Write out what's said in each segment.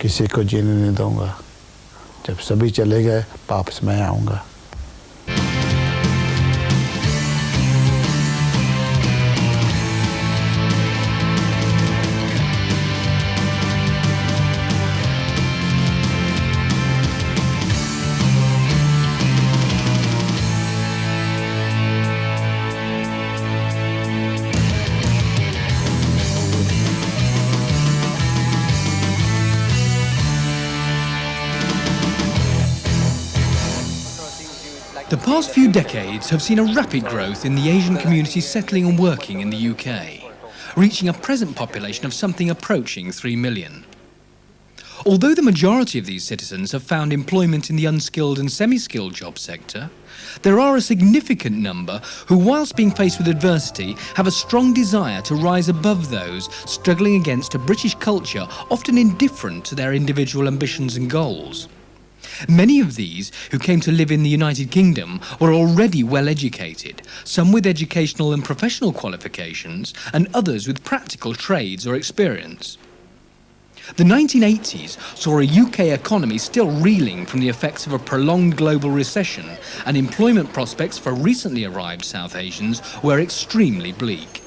किसी को जीने नहीं दूंगा जब सभी चले गए वापस मैं आऊंगा The past few decades have seen a rapid growth in the Asian community settling and working in the UK, reaching a present population of something approaching 3 million. Although the majority of these citizens have found employment in the unskilled and semi-skilled job sector, there are a significant number who, whilst being faced with adversity, have a strong desire to rise above those struggling against a British culture often indifferent to their individual ambitions and goals. Many of these who came to live in the United Kingdom were already well educated, some with educational and professional qualifications and others with practical trades or experience. The 1980s saw a UK economy still reeling from the effects of a prolonged global recession, and employment prospects for recently arrived South Asians were extremely bleak.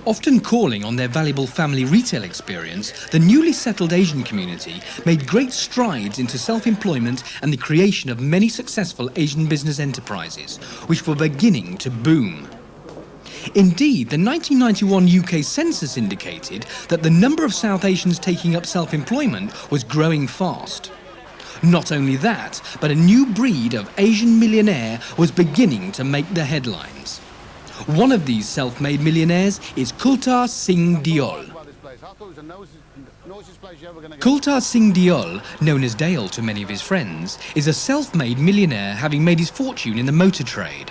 Often calling on their valuable family retail experience, the newly settled Asian community made great strides into self-employment and the creation of many successful Asian business enterprises, which were beginning to boom. Indeed, the 1991 UK census indicated that the number of South Asians taking up self-employment was growing fast. Not only that, but a new breed of Asian millionaire was beginning to make the headlines. One of these self-made millionaires is Kultar Singh Deol. Kultar Singh Deol, known as Dale to many of his friends, is a self-made millionaire having made his fortune in the motor trade.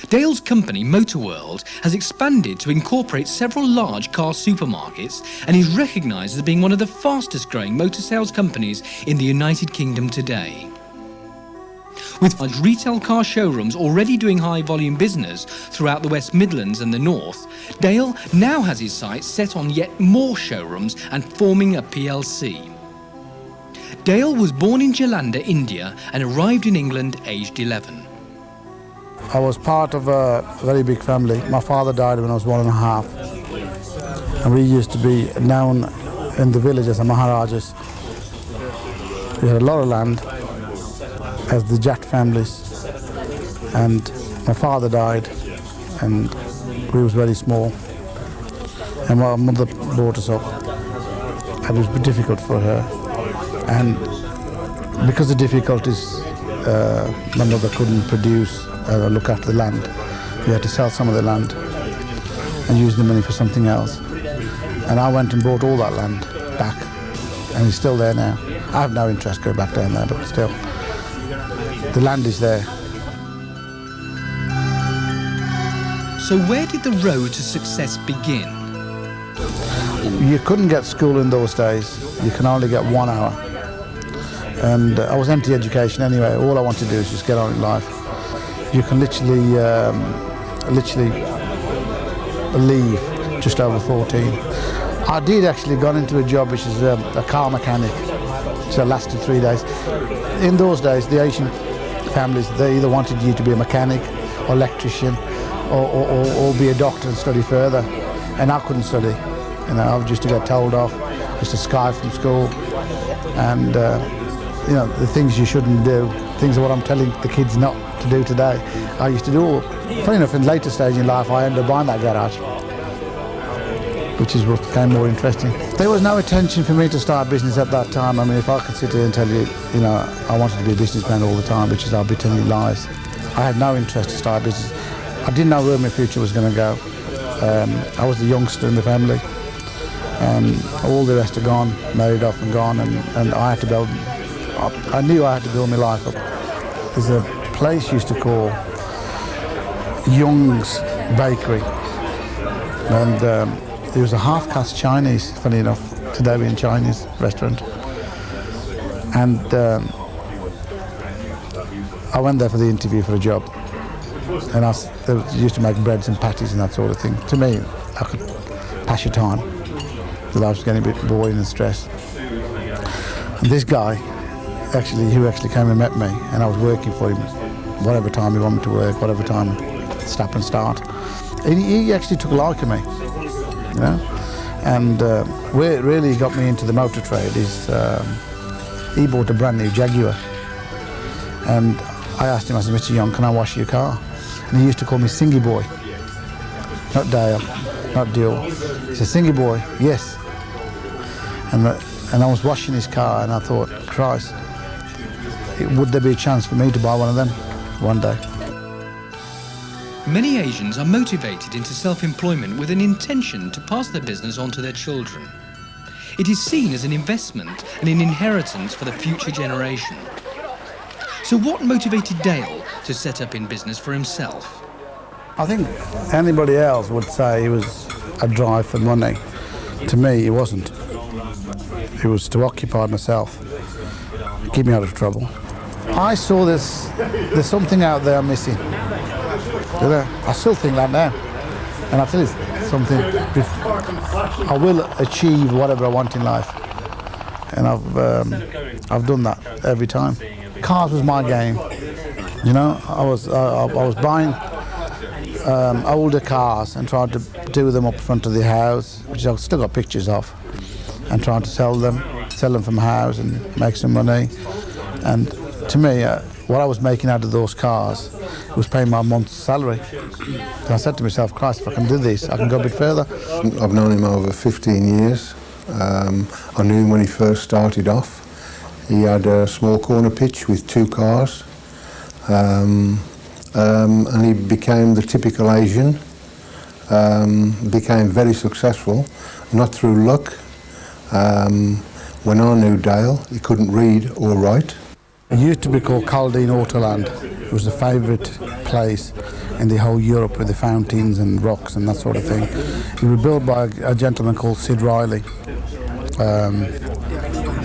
Dale's company, Motorworld, has expanded to incorporate several large car supermarkets and is recognised as being one of the fastest growing motor sales companies in the United Kingdom today. With large retail car showrooms already doing high-volume business throughout the West Midlands and the North, Dale now has his sights set on yet more showrooms and forming a PLC. Dale was born in Jalandhar, India, and arrived in England aged 11. I was part of a very big family. My father died when I was 1.5, and we used to be known in the village as the Maharajas. We had a lot of land as the Jat families, and my father died and we was very small, and my mother brought us up. It was difficult for her, and because of difficulties my mother couldn't produce or look after the land. We had to sell some of the land and use the money for something else, and I went and bought all that land back, and it's still there now. I have no interest going back down there, but still the land is there. So where did the road to success begin? You couldn't get school in those days. You can only get 1 hour. And I was anti-education anyway. All I wanted to do is just get on in life. You can literally leave just over 14. I did actually got into a job which is a car mechanic. So it lasted 3 days. In those days, the Asian families, they either wanted you to be a mechanic or electrician or be a doctor and study further. And I couldn't study. You know, I was just to get told off, just to sky from school. And, you know, the things you shouldn't do, things are what I'm telling the kids not to do today. I used to do all. Funny enough, in later stage in life, I ended up buying that garage, which is what became more interesting. There was no intention for me to start a business at that time. I mean, if I could sit here and tell you, you know, I wanted to be a businessman all the time, which is I'll be telling you lies. I had no interest to start a business. I didn't know where my future was going to go. I was the youngster in the family, and all the rest are gone, married off and gone, and I had to build. I knew I had to build my life up. There's a place used to call Young's Bakery, and there was a half-caste Chinese, funny enough, today being Chinese restaurant, and I went there for the interview for a job, and they used to make breads and patties and that sort of thing. To me, I could pass your time. The life was getting a bit boring and stressed. And this guy, who actually came and met me, and I was working for him, whatever time he wanted me to work, whatever time, stop and start. And he actually took a like of me, you know. And where it really got me into the motor trade is he bought a brand new Jaguar. And I asked him, I said, Mr. Young, can I wash your car? And he used to call me Singy Boy. Not Dale, not Dill. He said, Singy Boy, yes. And I was washing his car and I thought, Christ, would there be a chance for me to buy one of them one day? Many Asians are motivated into self-employment with an intention to pass their business on to their children. It is seen as an investment and an inheritance for the future generation. So what motivated Dale to set up in business for himself? I think anybody else would say it was a drive for money. To me, it wasn't. It was to occupy myself, keep me out of trouble. I saw there's something out there missing. You know, I still think that now. And I tell you something, I will achieve whatever I want in life. And I've done that every time. Cars was my game. You know, I was buying older cars and trying to do them up front of the house, which I've still got pictures of, and trying to sell them from the house and make some money. And to me, what I was making out of those cars was paying my month's salary. So I said to myself, Christ, if I can do this, I can go a bit further. I've known him over 15 years. I knew him when he first started off. He had a small corner pitch with 2 cars. And he became the typical Asian, became very successful, not through luck. When I knew Dale, he couldn't read or write. It used to be called Caldine Autoland. It was the favourite place in the whole Europe with the fountains and rocks and that sort of thing. It was built by a gentleman called Sid Riley.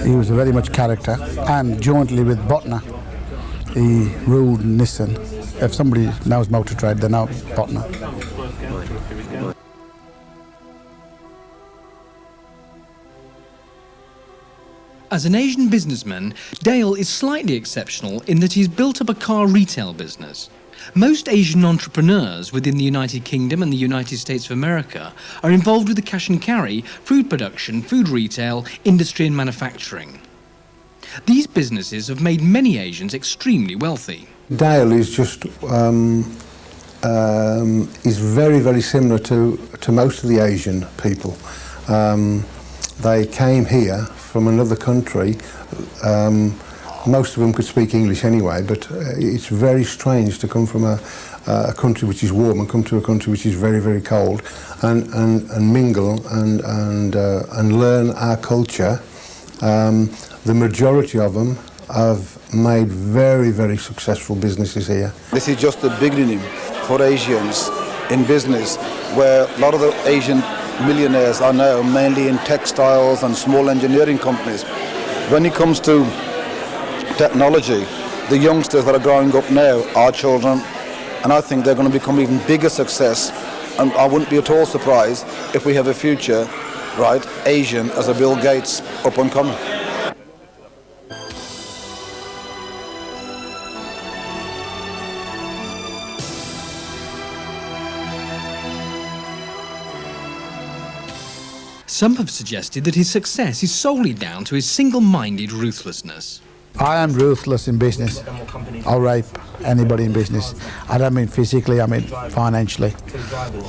He was a very much character, and jointly with Botner, he ruled Nissan. If somebody knows motor trade, they know Botner. As an Asian businessman, Dale is slightly exceptional in that he's built up a car retail business. Most Asian entrepreneurs within the United Kingdom and the United States of America are involved with the cash and carry, food production, food retail, industry and manufacturing. These businesses have made many Asians extremely wealthy. Dale is just is very, very similar to most of the Asian people. They came here from another country. Most of them could speak English anyway, but it's very strange to come from a country which is warm and come to a country which is very, very cold, and mingle and learn our culture. The majority of them have made very, very successful businesses here. This is just the beginning for Asians in business, where a lot of the Asian millionaires are now mainly in textiles and small engineering companies. When it comes to technology, the youngsters that are growing up now are children, and I think they're going to become even bigger success, and I wouldn't be at all surprised if we have a future, right, Asian as a Bill Gates up and coming. Some have suggested that his success is solely down to his single-minded ruthlessness. I am ruthless in business. I'll rape anybody in business. I don't mean physically, I mean financially.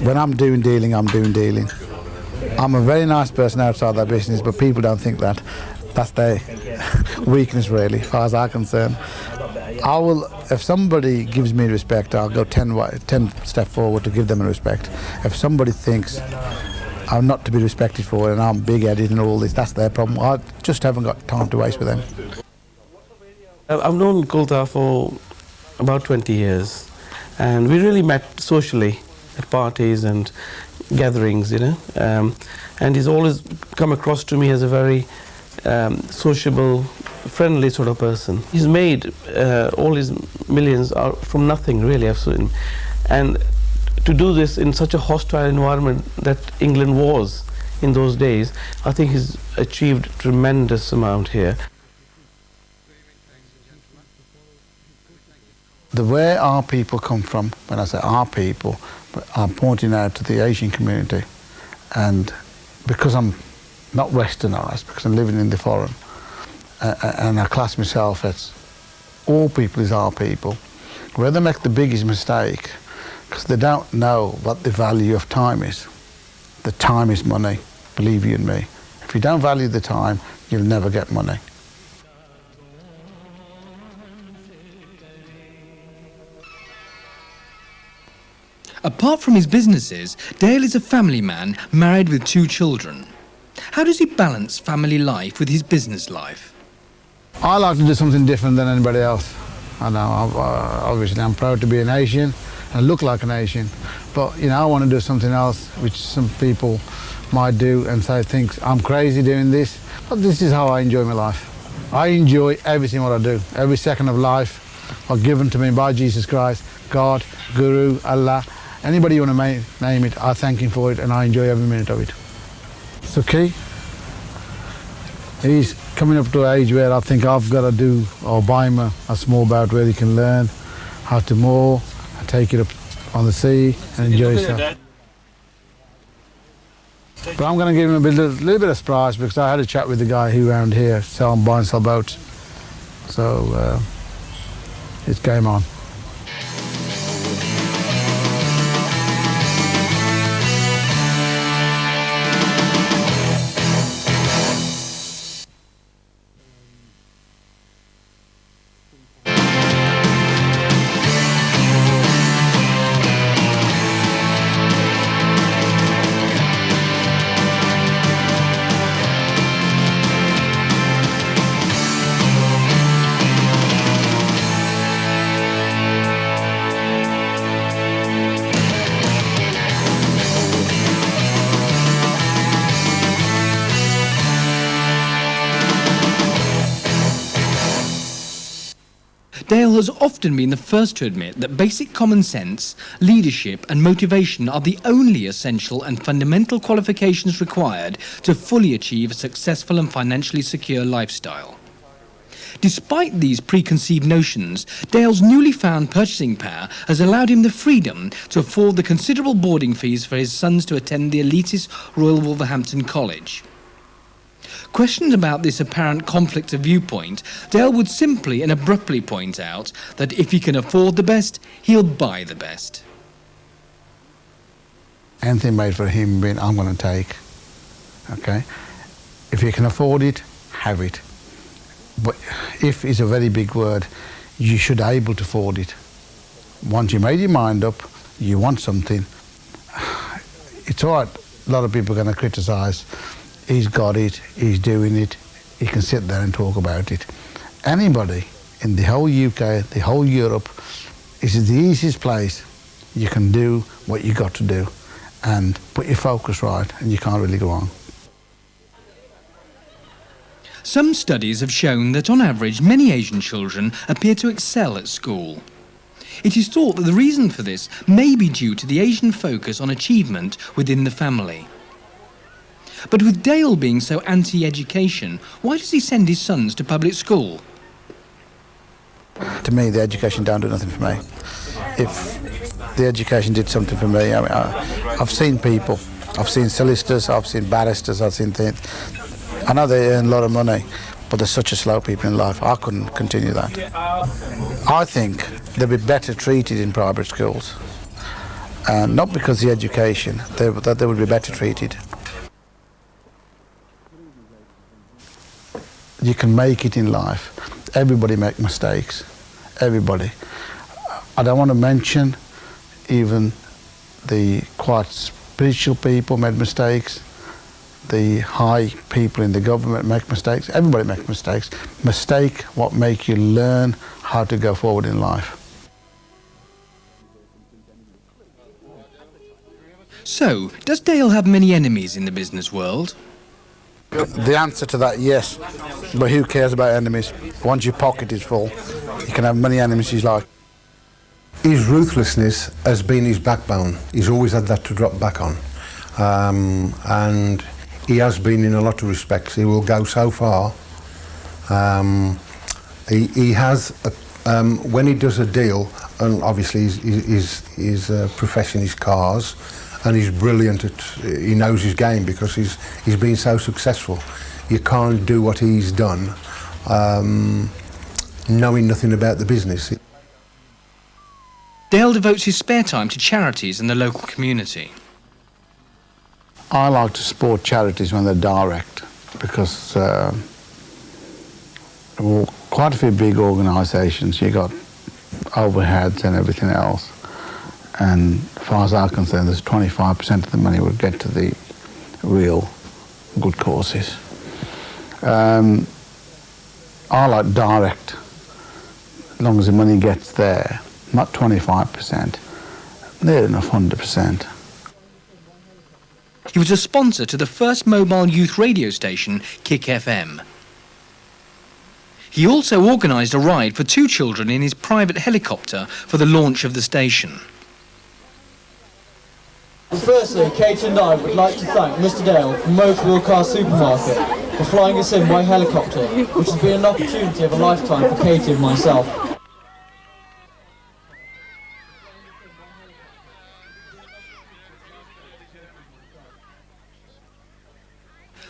When I'm doing dealing, I'm doing dealing. I'm a very nice person outside that business, but people don't think that. That's their weakness, really, as far as I'm concerned. I will, if somebody gives me respect, I'll go 10 steps forward to give them respect. If somebody thinks I'm not to be respected for it and I'm big-headed and all this, that's their problem. I just haven't got time to waste with them. I've known Kulta for about 20 years, and we really met socially at parties and gatherings, you know. And he's always come across to me as a very sociable, friendly sort of person. He's made all his millions from nothing, really, I've seen. And to do this in such a hostile environment that England was in those days, I think he's achieved tremendous amount here. The where our people come from, when I say our people, I'm pointing out to the Asian community, and because I'm not westernised, because I'm living in the foreign, and I class myself as all people is our people, where they make the biggest mistake, because they don't know what the value of time is. The time is money, believe you me. If you don't value the time, you'll never get money. Apart from his businesses, Dale is a family man married with 2 children. How does he balance family life with his business life? I like to do something different than anybody else. I know, obviously I'm proud to be an Asian and look like an Asian, but you know, I want to do something else which some people might do and say, think I'm crazy doing this, but this is how I enjoy my life. I enjoy everything what I do. Every second of life are given to me by Jesus Christ, God, Guru, Allah. Anybody you want to name it, I thank him for it and I enjoy every minute of it. So Key, he's coming up to an age where I think I've got to do or buy him a small boat where he can learn how to moor and take it up on the sea and enjoy himself. But I'm going to give him a little bit of surprise because I had a chat with the guy who around here buy and sell boats. So it's game on. Dale has often been the first to admit that basic common sense, leadership and motivation are the only essential and fundamental qualifications required to fully achieve a successful and financially secure lifestyle. Despite these preconceived notions, Dale's newly found purchasing power has allowed him the freedom to afford the considerable boarding fees for his sons to attend the elitist Royal Wolverhampton College. Questioned about this apparent conflict of viewpoint, Dale would simply and abruptly point out that if he can afford the best, he'll buy the best. Anything made for him, I'm going to take. Okay? If you can afford it, have it. But if is a very big word, you should be able to afford it. Once you made your mind up, you want something, it's all right. A lot of people are going to criticise. He's got it, he's doing it, he can sit there and talk about it. Anybody in the whole UK, the whole Europe, is the easiest place you can do what you got to do and put your focus right and you can't really go wrong. Some studies have shown that on average many Asian children appear to excel at school. It is thought that the reason for this may be due to the Asian focus on achievement within the family. But with Dale being so anti-education, why does he send his sons to public school? To me, the education don't do nothing for me. If the education did something for me, I mean, I've seen people, I've seen solicitors, I've seen barristers, I've seen things. I know they earn a lot of money, but they're such a slow people in life. I couldn't continue that. I think they'd be better treated in private schools. Not because of the education, that they would be better treated. You can make it in life. Everybody make mistakes. Everybody. I don't want to mention even the quite spiritual people made mistakes. The high people in the government make mistakes. Everybody makes mistakes. Mistake what make you learn how to go forward in life. So, does Dale have many enemies in the business world? The answer to that, yes. But who cares about enemies? Once your pocket is full, you can have many enemies you like. His ruthlessness has been his backbone. He's always had that to drop back on. And he has been in a lot of respects. He will go so far. He has, when he does a deal, and obviously his profession is cars, and he's brilliant at, he knows his game because he's been so successful. You can't do what he's done knowing nothing about the business. Dale devotes his spare time to charities in the local community. I like to support charities when they're direct, because quite a few big organisations, you got overheads and everything else, and as far as I'm concerned, there's 25% of the money would get to the real good causes. I like direct, as long as the money gets there, not 25%, near enough 100%. He was a sponsor to the first mobile youth radio station, Kick FM. He also organised a ride for 2 children in his private helicopter for the launch of the station. Firstly, Kate and I would like to thank Mr Dale from Motor Wheel Car Supermarket for flying us in by helicopter, which has been an opportunity of a lifetime for Katie and myself.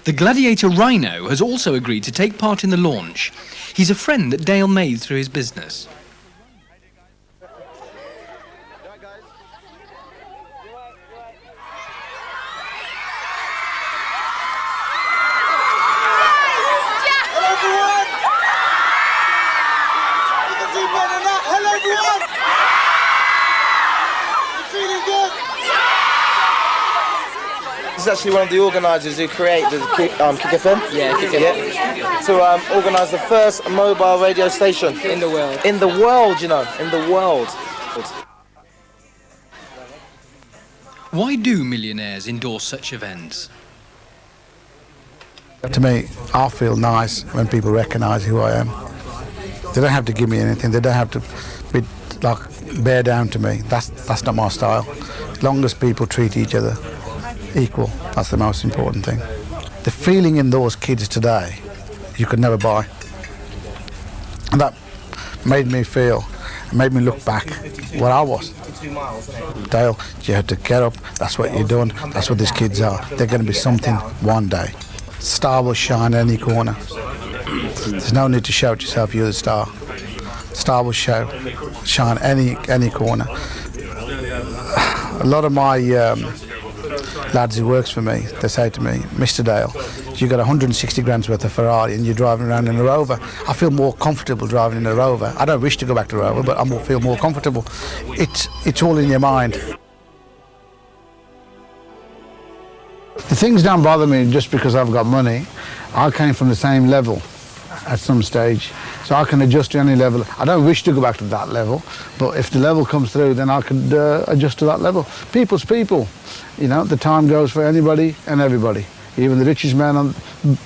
The Gladiator Rhino has also agreed to take part in the launch. He's a friend that Dale made through his business. Hello everyone! You can do better than that! Hello everyone! You feeling good? This is actually one of the organisers who created Kick FM. Yeah, Kick FM. To organise the first mobile radio station In the world. in the world, you know, in the world. Why do millionaires endorse such events? To me, I feel nice when people recognise who I am. They don't have to give me anything. They don't have to be like bear down to me. That's not my style. As long as people treat each other equal, that's the most important thing. The feeling in those kids today, you could never buy. And that made me feel, made me look back where I was. Dale, you had to get up, that's what you're doing, that's what these kids are. They're going to be something one day. Star will shine any corner. There's no need to shout yourself, you're the star. Star will shine any corner. A lot of my lads who works for me, they say to me, Mr Dale, you got 160 grand's worth of Ferrari and you're driving around in a Rover. I feel more comfortable driving in a Rover. I don't wish to go back to a Rover, but I feel more comfortable. It's all in your mind. The things don't bother me just because I've got money. I came from the same level at some stage, so I can adjust to any level. I don't wish to go back to that level, but if the level comes through, then I could adjust to that level. People's people. You know, the time goes for anybody and everybody. Even the richest man, on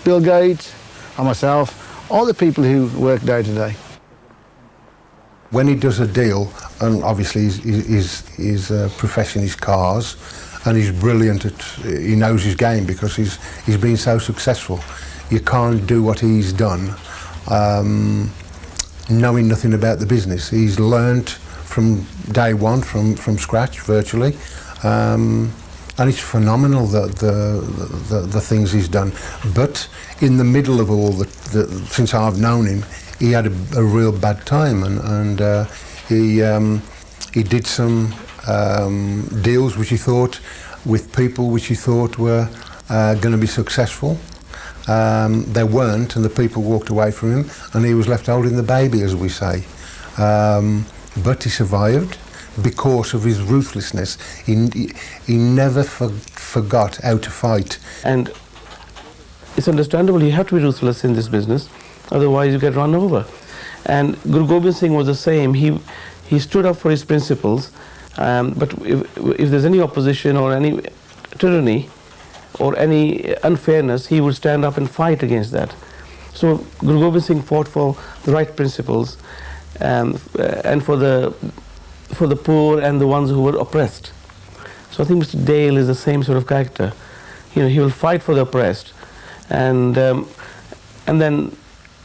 Bill Gates, or myself, all the people who work day to day. When he does a deal, and obviously his profession is cars, and he's brilliant at, he knows his game because he's been so successful. You can't do what he's done knowing nothing about the business. He's learnt from day one, from scratch virtually. And it's phenomenal the things he's done. But in the middle of all since I've known him, he had a real bad time, and he did some deals which he thought with people which he thought were going to be successful. They weren't, and the people walked away from him, and he was left holding the baby, as we say. But he survived because of his ruthlessness. He never forgot how to fight. And it's understandable, you have to be ruthless in this business, otherwise you get run over. And Guru Gobind Singh was the same. He stood up for his principles, but if there's any opposition or any tyranny or any unfairness, he would stand up and fight against that. So Guru Gobind Singh fought for the right principles and for the poor and the ones who were oppressed. So I think Mr. Dale is the same sort of character. he will fight for the oppressed, and then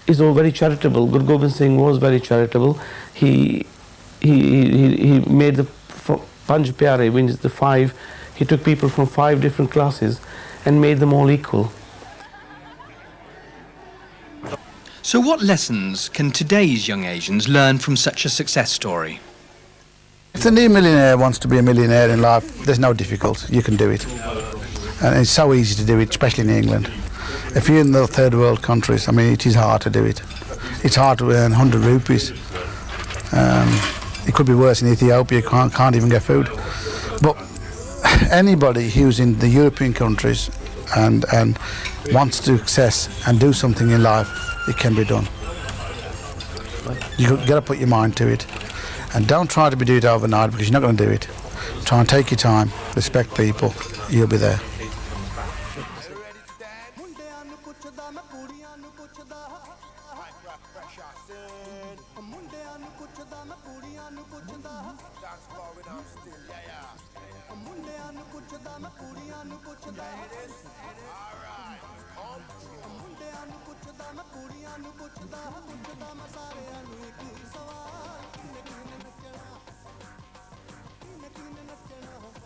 he's all very charitable. Guru Gobind Singh was very charitable. He made the Panj Pyare, which is the 5. He took people from 5 different classes and made them all equal. So what lessons can today's young Asians learn from such a success story? If the new millionaire wants to be a millionaire in life, there's no difficulty. You can do it. And it's so easy to do it, especially in England. If you're in the third world countries, I mean, it is hard to do it. It's hard to earn 100 rupees. It could be worse in Ethiopia, you can't even get food. But anybody who's in the European countries and wants to success and do something in life, it can be done. You've got to put your mind to it. And don't try to do it overnight, because you're not going to do it. Try and take your time, respect people, you'll be there.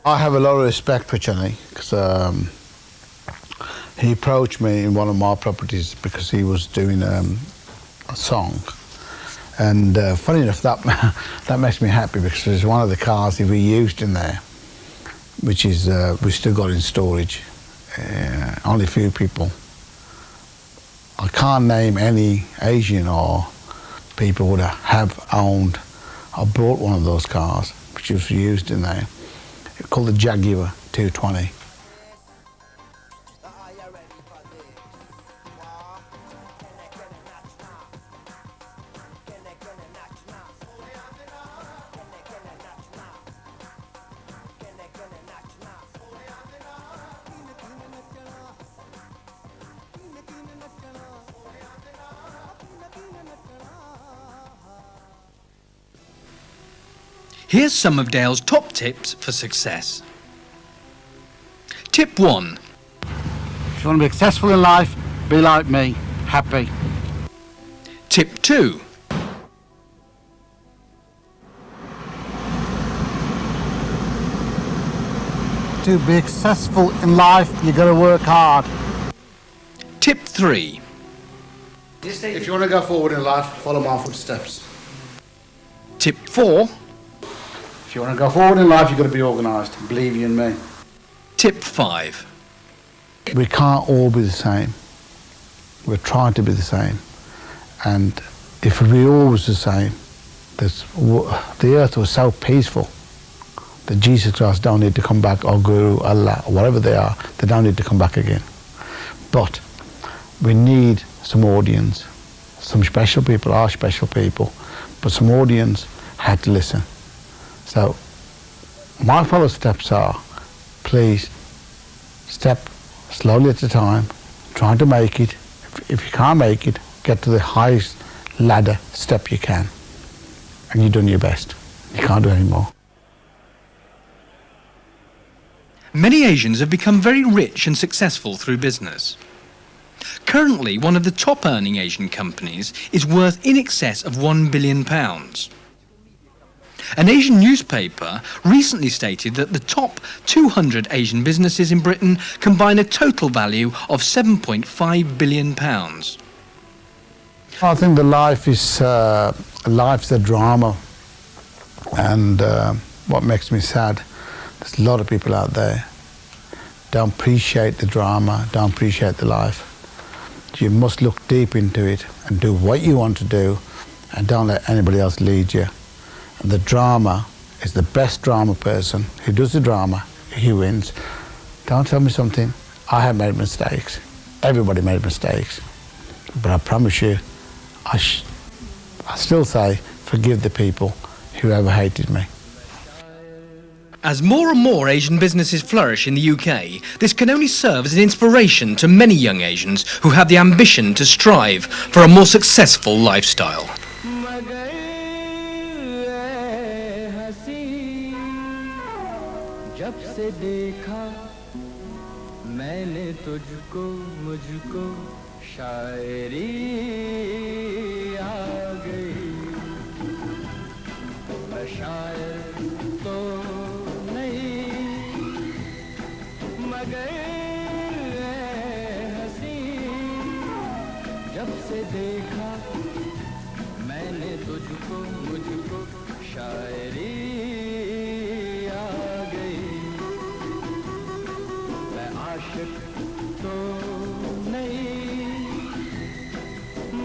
I have a lot of respect for Chennai, because he approached me in one of my properties because he was doing a song. And funny enough, that makes me happy, because there's one of the cars that we used in there, which is we still got in storage. Only a few people. I can't name any Asian or people would have owned or bought one of those cars, which was used in there. It's called the Jaguar 220. Here's some of Dale's top tips for success. Tip 1. If you want to be successful in life, be like me, happy. Tip 2. To be successful in life, you've got to work hard. Tip 3. If you want to go forward in life, follow my footsteps. Tip 4. If you want to go forward in life, you've got to be organised. Believe you in me. Tip 5. We can't all be the same. We're trying to be the same. And if we all was the same, the earth was so peaceful that Jesus Christ don't need to come back, or Guru, Allah, or whatever they are, they don't need to come back again. But we need some audience. Some special people are special people, but some audience had to listen. So my follow steps are, please step slowly at a time, trying to make it. If you can't make it, get to the highest ladder step you can, and you've done your best. You can't do any more. Many Asians have become very rich and successful through business. Currently, one of the top earning Asian companies is worth in excess of £1 billion. An Asian newspaper recently stated that the top 200 Asian businesses in Britain combine a total value of £7.5 billion. I think the life's a drama, and what makes me sad, there's a lot of people out there don't appreciate the drama, don't appreciate the life. You must look deep into it and do what you want to do, and don't let anybody else lead you. And the drama is the best drama person who does the drama, he wins. Don't tell me something. I have made mistakes. Everybody made mistakes. But I promise you, I still say, forgive the people who ever hated me. As more and more Asian businesses flourish in the UK, this can only serve as an inspiration to many young Asians who have the ambition to strive for a more successful lifestyle. जब से देखा मैंने मुझको शायरी आ गई मैं शायर तो नहीं मगर हंसी जब से देखा मैंने तुझको मुझको शायरी आ गई मैं आशिक तो नहीं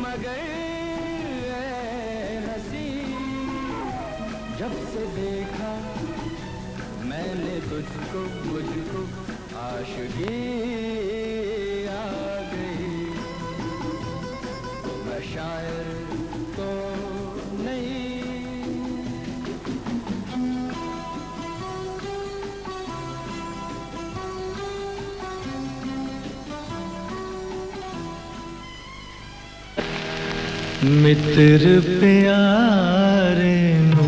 मगर हंसी जब से देखा मैंने तुझको मुझको आशिकी आ गई मैं शायर तो नहीं मित्र प्यारे नू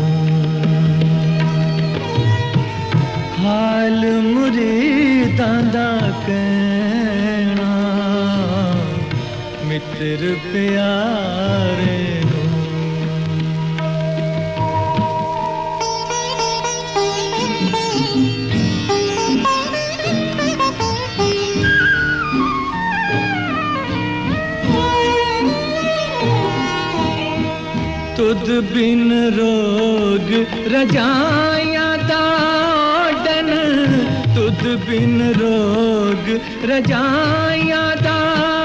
हाल मुरीदां दा कहना मित्र प्यारे नू तुद बिन रोग रजायां दाडन तुद बिन रोग रजायां दाडन